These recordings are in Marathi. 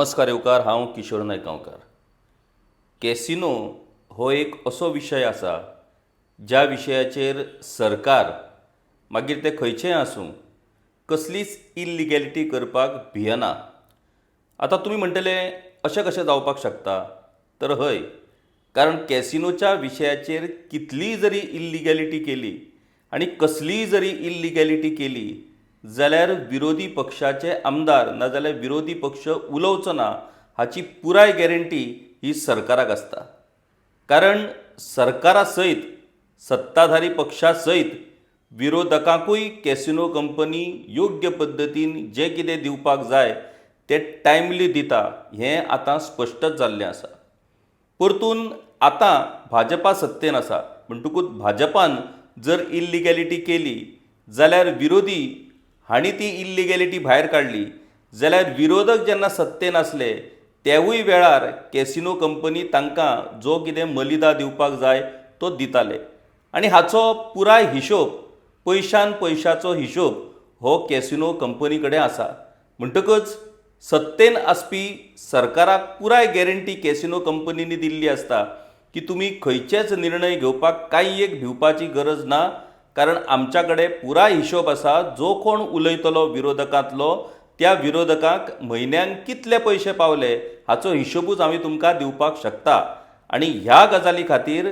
नमस्कार येवकार, हांव किशोर नायगांवकार. कॅसिनो हो एक असो विशय आसा ज्या विशयाचेर सरकार मागीर ते खंयचेंय आसूं कसलीच इल्लिगॅलिटी करपाक भियेना. आतां तुमी म्हणटले अशें कशें जावपाक शकता? तर हय, कारण कॅसिनोच्या विशयाचेर कितलीय जरी इल्लिगॅलिटी केली आनी कसलीय जरी इल्लिगॅलिटी केली जाल्यार विरोधी पक्षाचे आमदार नाजाल्यार विरोधी पक्ष उलोवचो ना हाची पुराय गॅरंटी ही सरकाराक आसता. कारण सरकारा सयत सत्ताधारी पक्षा सयत विरोधकांकूय कॅसिनो कंपनी योग्य पद्दतीन जें कितें दिवपाक जाय तें टायमली दिता हें आतां स्पश्टच जाल्लें आसा. परतून आतां भाजपा सत्तेन आसा म्हणटकूच भाजपान जर इल्लिगॅलिटी केली जाल्यार विरोधी हांणी ती इल्लिगॅलिटी भायर काडली जाल्यार विरोधक जेन्ना सत्तेन आसले तेवूय वेळार कॅसिनो कंपनी तांकां जो कितें मलिदा दिवपाक जाय तो दिताले. आनी हाचो पुराय हिशोब पयशांचो हिशोब हो कॅसिनो कंपनी कडेन आसा. म्हणटकच सत्तेन आसपी सरकाराक पुराय गॅरंटी कॅसिनो कंपनीनी दिल्ली आसता की तुमी खंयचेच निर्णय घेवपाक कांय एक भिवपाची गरज ना. कारण आमच्या कडेन पुराय हिशोब आसा. जो कोण उलयतलो विरोधकांतलो त्या विरोधकांक म्हयन्याक कितले पयशे पावले हाचो हिशोबूच आमी तुमकां दिवपाक शकता. आनी ह्या गजाली खातीर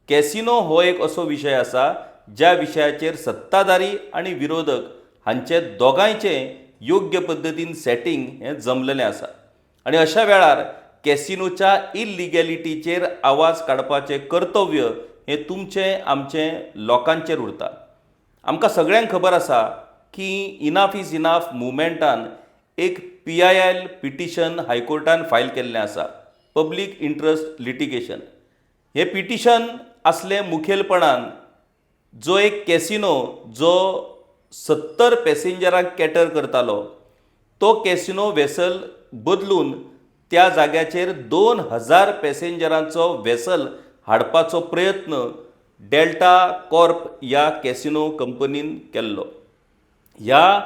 कॅसिनो हो एक असो विशय आसा ज्या विशयाचेर सत्ताधारी आनी विरोधक हांचे दोगांयचें योग्य पद्दतीन सेटींग हें जमलेलें आसा. आनी अशा वेळार कॅसिनोच्या इल्लिगॅलिटीचेर आवाज काडपाचें कर्तव्य हें तुमचें आमचें लोकांचेर उरता. आमकां सगळ्यांक खबर आसा की इनाफ इज इनाफ मुवमेंटान एक PIL पिटिशन हायकोर्टान फायल केल्लें आसा, पब्लीक इंट्रस्ट लिटिगेशन. हें पिटिशन असलें मुखेलपणान जो एक कॅसिनो जो 70 पॅसेंजरांक कॅटर करतालो तो कॅसिनो वेसल बदलून त्या जाग्याचेर 2000 पॅसेंजरांचो वेसल हाडपाचो प्रयत्न डेल्टा कॉर्प ह्या कॅसिनो कंपनीन केल्लो. ह्या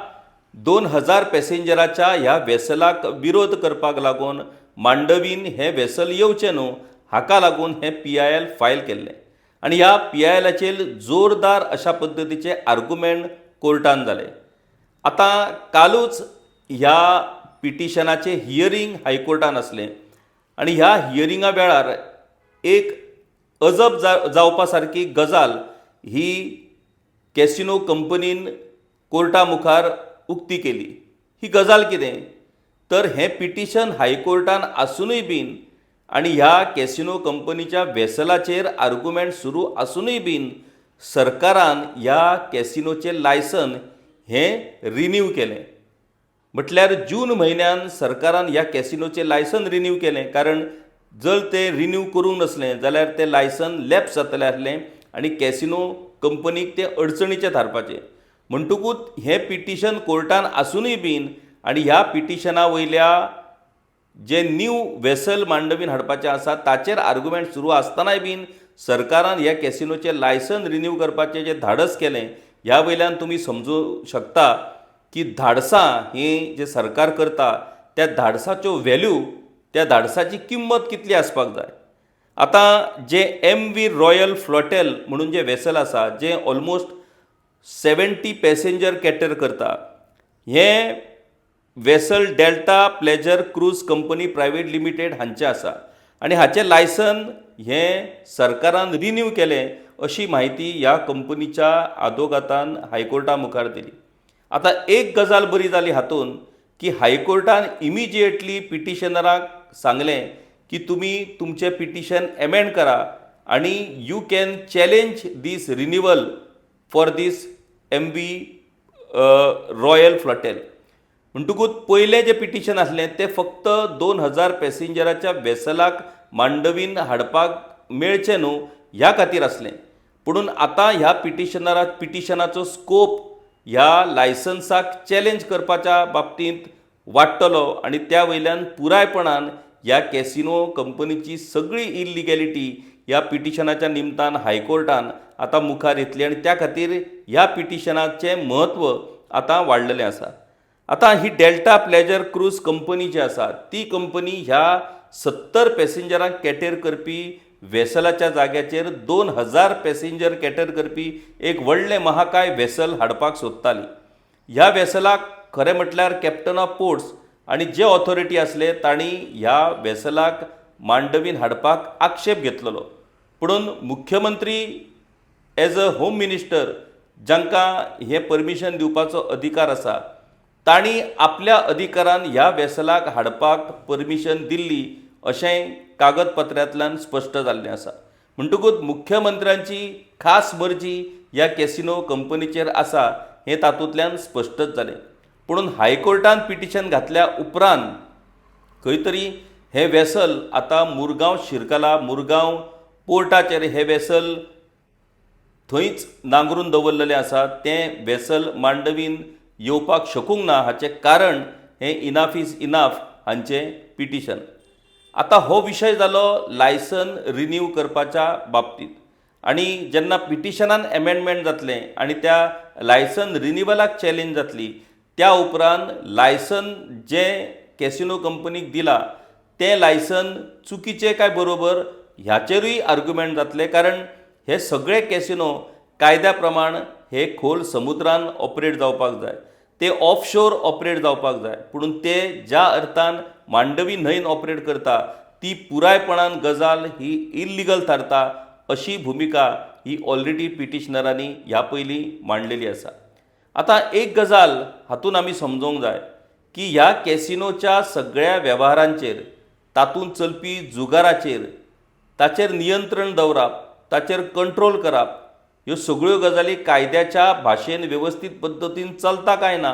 2000 पॅसेंजराच्या ह्या वेसलाक विरोध करपाक लागून मांडवीन हें वेसल येवचें न्हू हाका लागून हें PIL फायल केल्लें. आनी ह्या PILाचेर जोरदार अशा पद्दतीचे आर्ग्युमेंट कोर्टान जालें. आतां कालूच ह्या पिटिशनाचें हियरींग हायकोर्टान आसलें आनी ह्या हियरिंगा वेळार एक अजब जावपा सारकी गजाल ही कॅसिनो कंपनीन कोर्टा मुखार उक्ती केली. ही गजाल कितें तर हें पिटिशन हायकोर्टान आसुनूय बीन आनी ह्या कॅसिनो कंपनीच्या वेसलाचेर आर्ग्युमेंट सुरू आसुनूय बीन सरकारान ह्या कॅसिनोचें लायसन हें रिन्यू केलें. म्हटल्यार जून म्हयन्यान सरकारान ह्या कॅसिनोचें लायसन रिन्यू केलें. कारण जर तें रिन्यू करूंक नसलें जाल्यार तें लायसन लॅप्स जातलें आसलें आनी कॅसिनो कंपनीक तें अडचणीचें थारपाचें. म्हणटकूच हें पिटिशन कोर्टान आसुनूय बीन आनी ह्या पिटिशना वयल्या जे न्यू वेसल मांडवीन हाडपाचें आसा ताचेर आर्ग्युमेंट सुरू आसतनाय बीन सरकारान ह्या कॅसिनोचें लायसन रिन्यू करपाचें जें धाडस केलें ह्या वयल्यान तुमी समजूं शकता की धाडसां ही जे सरकार करता त्या धाडसाच्यो व्हॅल्यू त्या धाडसाची किंमत कितली आसपाक जाय. आतां जे MV रॉयल फ्लोटेल म्हणून जे वेसल आसा जें ऑलमोस्ट 70 पॅसेंजर कॅटर करता हें vessel delta pleasure cruise company private limited हांचें आसा आनी हाचें लायसन हें सरकारान रिन्यू केलें अशी म्हायती ह्या कंपनीच्या आदोगातान हायकोर्टा मुखार दिली. आतां एक गजाल बरी जाली हातून की हायकोर्टान इमिजिएटली पिटिशनराक सांगलें की तुमी तुमचें पिटिशन एमेंड करा आनी you can challenge this renewal for this MV Royal Floatel. म्हणटकूच पयलें जें पिटिशन आसलें तें फक्त 2000 पॅसेंजराच्या वेसलाक मांडवीन हाडपाक मेळचें न्हू ह्या खातीर आसलें. पुणून आतां ह्या पिटिशनाचो स्कोप ह्या लायसन्साक चॅलेंज करपाच्या बाबतींत वाडटलो आनी त्या वयल्यान पुरायपणान ह्या कॅसिनो कंपनीची सगळी इल्लिगॅलिटी ह्या पिटिशनाच्या निमतान हायकोर्टान आतां मुखार येतली आनी त्या खातीर ह्या पिटिशनाचें म्हत्व आतां वाडलेलें आसा. आता ही डेल्टा प्लेजर क्रूज कंपनी जी आसा ती कंपनी ह्या 70 पॅसेंजरांक कॅटर करपी वेसलाच्या जाग्याचेर 2000 पॅसेंजर कॅटर करपी एक व्हडलें महाकाय वेसल हाडपाक सोदताली. ह्या वेसलाक खरें म्हटल्यार कॅप्टन ऑफ पोर्ट्स आनी जे ऑथॉरिटी आसले तांणी ह्या वेसलाक मांडवीन हाडपाक आक्षेप घेतलेलो. पुणून मुख्यमंत्री एज अ होम मिनिस्टर जांकां हें परमिशन दिवपाचो अधिकार आसा तांणी आपल्या अधिकारान ह्या वेसलाक हाडपाक परमिशन दिल्ली अशें कागदपत्रांतल्यान स्पश्ट जाल्लें आसा. म्हणटकूच मुख्यमंत्र्यांची खास मर्जी ह्या कॅसिनो कंपनीचेर आसा हें तातूंतल्यान स्पश्टच जालें. पुणून हायकोर्टान पिटिशन घातल्या उपरांत खंय तरी हें वेसल आतां मुरगांव शिरकला. मुरगांव पोर्टाचेर हें वेसल थंयच नांगरून दवरलेलें आसा. तें वेसल मांडवीन येवपाक शकूंक ना हाचें कारण हें इनाफ इज इनाफ हांचें पिटिशन. आतां हो विशय जालो लायसन रिन्यू करपाच्या बाबतींत आनी जेन्ना पिटिशनान एमेंडमेंट जातलें आनी त्या लायसन रिन्युवलाक चॅलेंज जातली त्या उपरांत लायसन जें कॅसिनो कंपनीक दिलां तें लायसन चुकीचें काय बरोबर ह्याचेरूय आर्ग्युमेंट जातलें. कारण हे सगळे कॅसिनो कायद्या प्रमाण हे खोल समुद्रान ऑपरेट जावपाक जाय, ते ऑफ शोर ऑपरेट जावपाक जाय. पुणून ते ज्या अर्थान मांडवी न्हंयन ऑपरेट करता ती पुरायपणान गजाल ही इल्लिगल थारता अशी भुमिका ही ऑलरेडी पिटिशनरांनी ह्या पयलीं मांडलेली आसा. आतां एक गजाल हातून आमी समजूंक जाय की ह्या कॅसिनोच्या सगळ्या वेव्हारांचेर तातूंत चलपी जुगाराचेर ताचेर नियंत्रण दवरप, ताचेर कंट्रोल करप ह्यो सगळ्यो गजाली कायद्याच्या भाशेन वेवस्थीत पद्दतीन चलता काय ना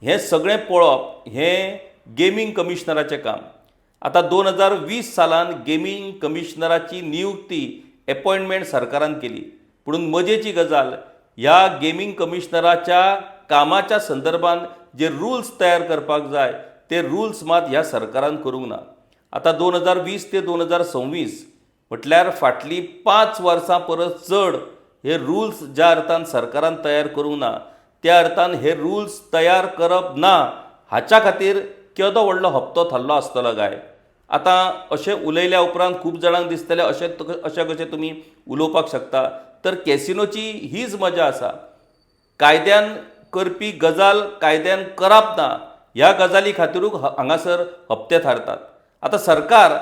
हें सगळें पळोवप हें गेमींग कमिशनराचें काम. आतां 2020 सालान गेमींग कमिशनराची नियुक्ती अपॉयंटमेंट सरकारान केली. पुणून मजेची गजाल ह्या गेमींग कमिशनराच्या कामाच्या संदर्भान जे रुल्स तयार करपाक जाय ते रुल्स मात ह्या सरकारान करूंक ना. आतां 2020 ते 2026 म्हटल्यार फाटलीं 5 वर्सां परस चड हे रुल्स ज्या अर्थान सरकारान तयार करूंक ना त्या अर्थान हे रुल्स तयार करप ना हाच्या खातीर केदो व्हडलो हप्तो थारलो आसतलो काय. आतां अशें उलयल्या उपरांत खूब जाणांक दिसतलें अशें कशें तुमी उलोवपाक शकता. तर कॅसिनोची हीच मजा आसा, कायद्यान करपी गजाल कायद्यान करप ना ह्या गजाली खातीरूच हांगासर हप्ते थारतात. आतां सरकार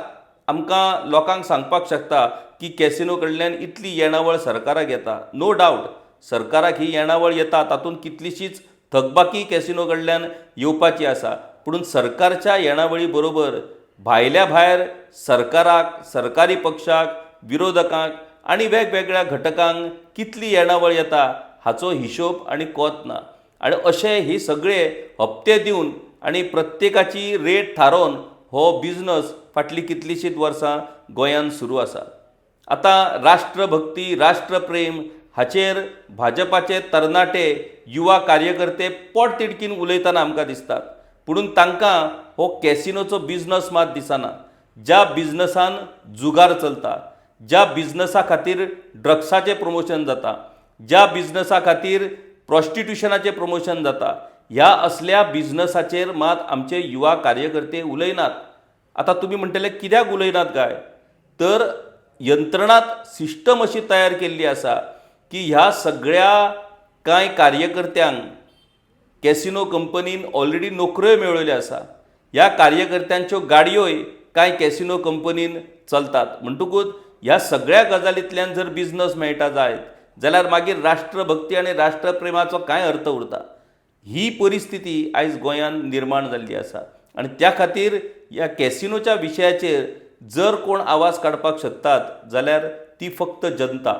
आमकां लोकांक सांगपाक शकता की कॅसिनो कडल्यान इतली येणावळ सरकाराक येता. नो डावट सरकाराक ही येणावळ येता, तातूंत कितलीशीच थकबाकी कॅसिनो कडल्यान येवपाची आसा. पुणून सरकारच्या येणावळी बरोबर भायल्या भायर सरकाराक, सरकारी पक्षाक, विरोधकांक आनी वेगवेगळ्या घटकांक कितली येणावळ येता हाचो हिशोब आनी कोत ना. आनी अशे ही सगळे हप्ते दिवन आनी प्रत्येकाची रेट थारोवन हो बिझनस फाटली कितलीशींच वर्सां गोंयांत सुरू आसा. आतां राष्ट्रभक्ती, राष्ट्रप्रेम हाचेर भाजपाचे तरणाटे युवा कार्यकर्ते पोट तिडकीन उलयतना आमकां दिसतात. पुणून तांकां हो कॅसिनोचो बिझनस मात दिसना. ज्या बिझनसान जुगार चलता, ज्या बिझनसा खातीर ड्रग्साचें प्रमोशन जाता, ज्या बिझनसा खातीर प्रॉस्टिट्युशनाचें प्रमोशन जाता, ह्या असल्या बिझनसाचेर मात आमचे युवा कार्यकर्ते उलयनात. आतां तुमी म्हणटले कित्याक उलयनात काय, तर यंत्रणात सिस्टम अशी तयार केल्ली आसा की ह्या सगळ्या कांय कार्यकर्त्यांक कॅसिनो कंपनीन ऑलरेडी नोकऱ्यो मेळयल्यो आसा. ह्या कार्यकर्त्यांच्यो गाडयोय कांय कॅसिनो कंपनीन चलतात. म्हणटकूच ह्या सगळ्या गजालींतल्यान जर बिझनस मेळटा जायत जाल्यार मागीर राष्ट्रभक्ती आनी राष्ट्रप्रेमाचो कांय अर्थ उरता. ही परिस्थिती आयज गोंयांत निर्माण जाल्ली आसा आनी त्या खातीर ह्या कॅसिनोच्या विशयाचेर जर कोण आवाज काडपाक शकतात जाल्यार ती फक्त जनता.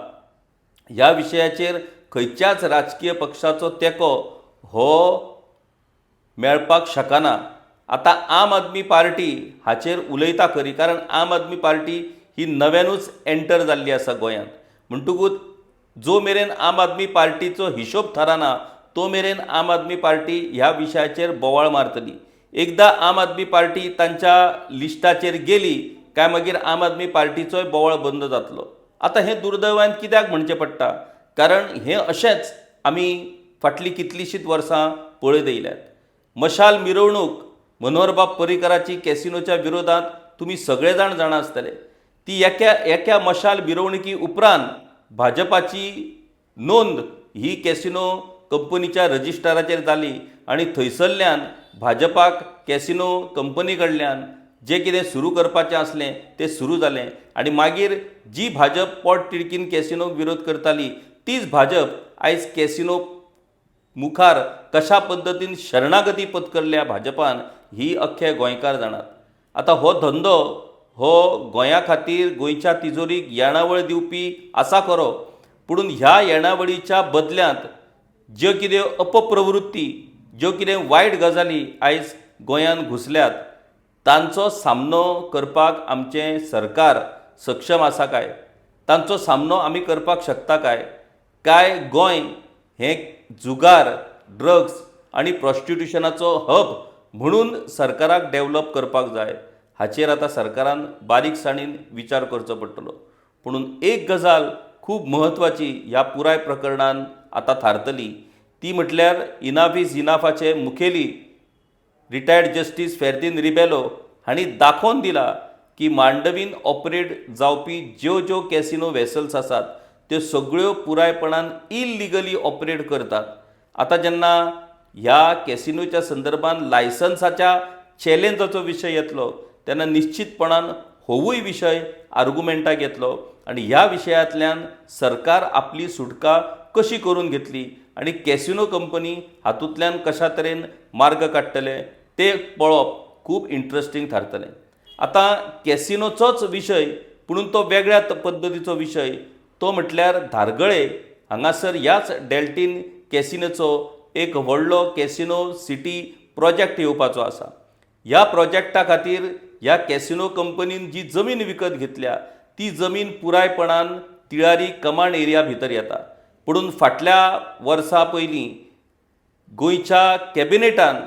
ह्या विशयाचेर खंयच्याच राजकीय पक्षाचो तेंको हो मेळपाक शकना. आतां आम आदमी पार्टी हाचेर उलयता खरी, कारण आम आदमी पार्टी ही नव्यानूच एंटर जाल्ली आसा गोंयांत. म्हणटकूच जो मेरेन आम आदमी पार्टीचो हिशोब थाराना तो मेरेन आम आदमी पार्टी ह्या विशयाचेर बोवाळ मारतली. एकदां आम आदमी पार्टी तांच्या लिस्टाचेर गेली काय मागीर आम आदमी पार्टीचोय बोवाळ बंद जातलो. आतां हें दुर्दैवान कित्याक म्हणचें पडटा, कारण हें अशेंच आमी फाटलीं कितलींशींच वर्सां पळयत येयल्यात. मशाल मिरवणूक मनोहरबाब पर्रीकराची कॅसिनोच्या विरोधात तुम्ही सगळे जाण आसतले. ती एका मशाल मिरवणुकी उपरांत भाजपाची नोंद ही कॅसिनो कंपनीच्या रजिस्ट्राराचेर जाली आणि थंयसरल्यान भाजपाक कॅसिनो कंपनी कडल्यान जे कितें सुरू करपाचें आसलें तें सुरू जालें आणि मागीर जी भाजप पोट तिडकीन कॅसिनोक विरोध करताली तीच भाजप आयज कॅसिनो मुखार कशा पद्दतीन शरणागती पत्करल्या भाजपान ही अख्खे गोंयकार जाणात. आतां हो धंदो हो गोंया खातीर गोंयच्या तिजोरीक येणावळ दिवपी आसा खरो, पुणून ह्या येणावळीच्या बदल्यांत ज्यो कितें अपप्रवृत्ती ज्यो कितें वायट गजाली आयज गोंयांत घुसल्यात तांचो सामनो करपाक आमचें सरकार सक्षम आसा काय, तांचो सामनो आमी करपाक शकता काय गोंय हें जुगार ड्रग्स आनी प्रॉस्टिट्युशनाचो हब म्हणून सरकाराक डेव्हलप करपाक जाय हाचेर आतां सरकारान बारीकसाणीन विचार करचो पडटलो. पुणून एक गजाल खूब म्हत्वाची ह्या पुराय प्रकरणान आतां थारतली ती म्हटल्यार इनाफ इज इनाफाचे मुखेली रिटायर्ड जस्टीस फेर्दिन रिबेलो हांणी दाखोवन दिला की मांडवीन ऑपरेट जावपी ज्यो कॅसिनो वेसल्स आसात त्यो सगळ्यो पुरायपणान इल्लिगली ऑपरेट करतात. आतां जेन्ना ह्या कॅसिनोच्या संदर्भान लायसन्साच्या चॅलेंजाचो विशय येतलो तेन्ना निश्चितपणान होवूय विशय आर्गुमेंटाक येतलो आणि ह्या विशयांतल्यान सरकार आपली सुटका कशी करून घेतली आणि कॅसिनो कंपनी हातूंतल्यान कशा तरेन मार्ग काडटले ते पळोवप खूब इंट्रस्टिंग थारतलें. आतां कॅसिनोचोच विशय पुणून तो वेगळ्या पद्दतीचो विशय तो म्हटल्यार धारगळे हांगासर ह्याच डेल्टीन कॅसिनोचो एक व्हडलो कॅसिनो सिटी प्रोजेक्ट येवपाचो आसा. ह्या प्रोजेक्टा खातीर ह्या कॅसिनो कंपनीन जी जमीन विकत घेतल्या ती जमीन पुरायपणान तिळारी कमांड एरिया भितर येता. पुणून फाटल्या वर्सा पयलीं गोंयच्या कॅबिनेटान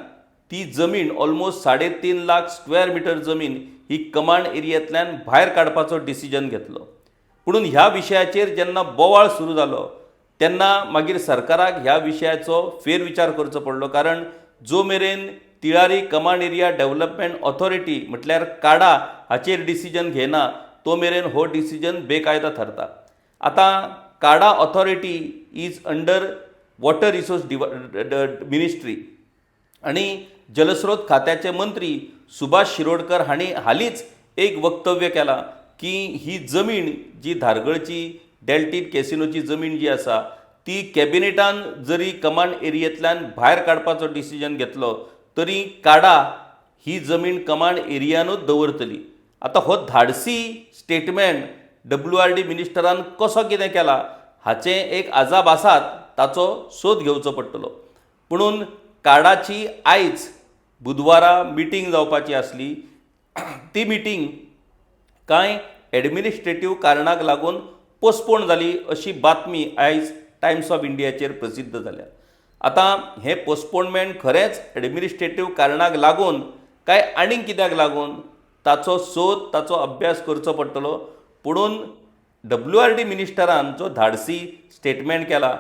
ती जमीन ऑलमोस्ट 3.5 लाख स्क्वेअर मिटर जमीन ही कमांड एरियांतल्यान भायर काडपाचो डिसिजन घेतलो. पुणून ह्या विशयाचेर जेन्ना बोवाळ सुरू जालो तेन्ना मागीर सरकाराक ह्या विशयाचो फेरविचार करचो पडलो, कारण जो मेरेन Tillari command area development authority म्हटल्यार काडा हाचेर डिसिजन घेना तो मेरेन हो डिसिजन बेकायदा थारता. आतां काडा authority is under water resource ministry आणि जलस्रोत खात्याचे मंत्री सुभाष शिरोडकर हांणी हालींच एक वक्तव्य केलां की ही जमीन जी धारगळची डेल्टीन कॅसिनोची जमीन जी आसा ती कॅबिनेटान जरी कमांड एरियेंतल्यान भायर काडपाचो डिसिजन घेतलो तरी काडा ही जमीन कमांड एरियानूच दवरतली. आतां हो धाडसी स्टेटमेंट WRD मिनिस्टरान कसो कितें केला हाचें एक अजाप आसात, ताचो सोद घेवचो पडटलो. पुणून काडाची आयज बुधवारा मिटींग जावपाची आसली. ती मिटींग कांय एडमिनिस्ट्रेटीव कारणाक लागून पोस्टपोन जाली अशी बातमी आयज टायम्स ऑफ इंडियाचेर प्रसिद्ध जाल्या. आतां हें पोस्टपोनमेंट खरेंच एडमिनिस्ट्रेटीव कारणाक लागून काय आनीक कित्याक लागून ताचो सोद ताचो अभ्यास करचो पडटलो. पुणून WRD मिनिस्टरान जो धाडसी स्टेटमेंट केला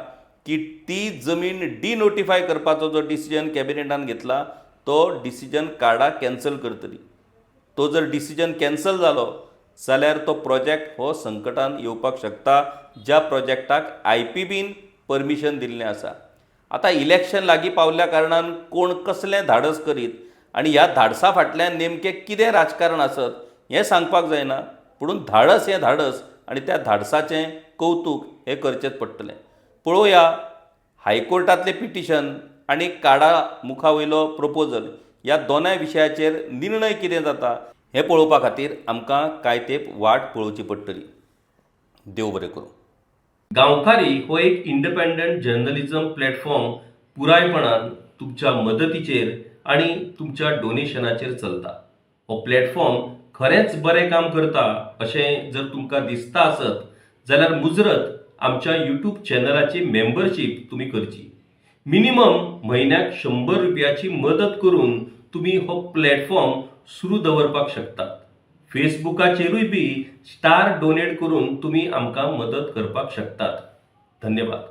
की ती जमीन डिनोटिफाय करपाचो जो डिसिजन कॅबिनेटान घेतला तो डिसिजन काडा कॅन्सल करतली. तो जर डिसिजन कॅन्सल जालो जाल्यार तो प्रोजेक्ट हो संकटान येवपाक शकता ज्या प्रोजेक्टाक IPBन परमिशन दिल्लें आसा. आतां इलेक्शन लागीं पावल्ल्या कारणान कोण कसलें धाडस करीत आनी ह्या धाडसा फाटल्यान नेमकें कितें राजकारण आसत हें सांगपाक जायना. पुणून धाडस हें धाडस आनी त्या धाडसाचें कौतूक हें करचेंच पडटलें. पळोवया हायकोर्टांतलें पिटिशन आनी काडा मुखा वयलो प्रपोजल ह्या दोनाय विशयाचेर निर्णय कितें जाता हें पळोवपा खातीर आमकां कांय तेंप वाट पळोवची पडटली. देव बरें करूं. गांवकारी हो एक इंडिपेंडंट जर्नलिझम प्लॅटफॉर्म पुरायपणान तुमच्या मदतीचेर आनी तुमच्या डोनेशनाचेर चलता. हो प्लॅटफॉर्म खरेंच बरें काम करता अशें जर तुमकां दिसता आसत जाल्यार मुजरत आमच्या YouTube चॅनलाची मेंबरशीप तुमी करची. मिनिमम म्हयन्याक 100 रुपयाची मदत करून तुमी हो प्लॅटफॉर्म सुरू दवरपाक शकतात. फेसबुकाचेरूय बी स्टार डोनेट करून तुमी आमकां मदत करपाक शकतात. धन्यवाद.